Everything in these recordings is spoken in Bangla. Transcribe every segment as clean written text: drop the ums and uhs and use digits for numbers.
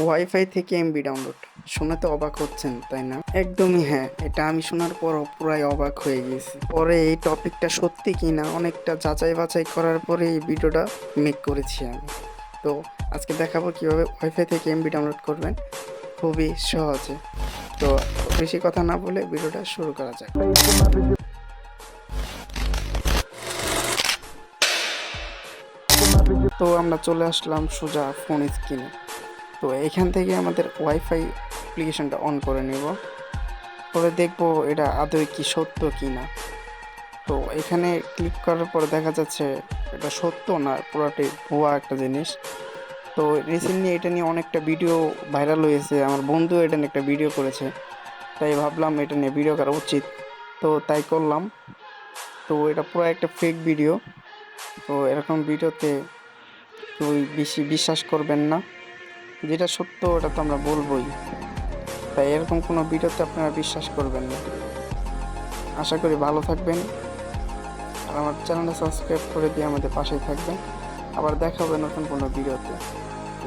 ওয়াইফাই থেকে এমবি ডাউনলোড শুনে তো অবাক হচ্ছেন, তাই না? একদমই হ্যাঁ, এটা আমি শোনার পর পুরাই অবাক হয়ে গেছি। পরে এই টপিকটা সত্যি কিনা অনেকটা যাচাই বাছাই করার পরে এই ভিডিওটা মেক করেছি আমি। তো আজকে দেখাবো কিভাবে ওয়াইফাই থেকে এমবি ডাউনলোড করবেন খুবই সহজে। তো বেশি কথা না বলে ভিডিওটা শুরু করা যাক। তো আমরা চলে আসলাম সোজা ফোন স্ক্রিনে। তো এখান থেকে আমাদের ওয়াইফাই অ্যাপ্লিকেশনটা অন করে নেব। পরে দেখবো এটা আদৌ কি সত্য কি না। তো এখানে ক্লিক করার পরে দেখা যাচ্ছে এটা সত্য না পুরোটাই ভুয়া একটা জিনিস। তো রিসেন্টলি এটা নিয়ে অনেকটা ভিডিও ভাইরাল হয়েছে, আমার বন্ধু এটা নিয়ে একটা ভিডিও করেছে, তাই ভাবলাম এটা নিয়ে ভিডিও করা উচিত। তো তাই করলাম। তো এটা পুরো একটা ফেক ভিডিও। তো এরকম ভিডিওতে কেউ বেশি বিশ্বাস করবেন না, যেটা সত্য ওটা তো আমরা বলবোই। তাই এরকম কোনো ভিডিওতে আপনারা বিশ্বাস করবেন না। আশা করি ভালো থাকবেন, আর আমার চ্যানেলটা সাবস্ক্রাইব করে দিয়ে আমাদের পাশেই থাকবেন। আবার দেখা হবে নতুন কোনো ভিডিওতে।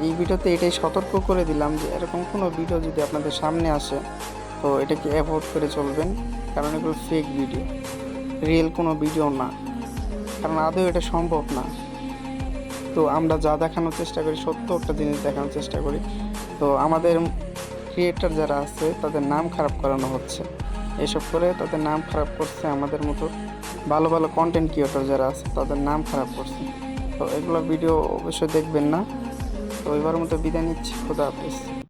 এই ভিডিওতে এটাই সতর্ক করে দিলাম যে এরকম কোনো ভিডিও যদি আপনাদের সামনে আসে তো এটাকে অ্যাভয়েড করে চলবেন, কারণ এগুলো ফেক ভিডিও, রিয়েল কোনো ভিডিও না, কারণ আদৌ এটা সম্ভব না। তো আমরা যা দেখানোর চেষ্টা করি সত্য একটা জিনিস দেখানোর চেষ্টা করি। তো আমাদের ক্রিয়েটর যারা আছে তাদের নাম খারাপ করানো হচ্ছে, এসব করে তাদের নাম খারাপ করছে। আমাদের মতো ভালো ভালো কন্টেন্ট ক্রিয়েটর যারা আছে তাদের নাম খারাপ করছে। তো এগুলো ভিডিও অবশ্যই দেখবেন না। তো এবার মতো বিদায় নিচ্ছি, খোদা হাফেজ।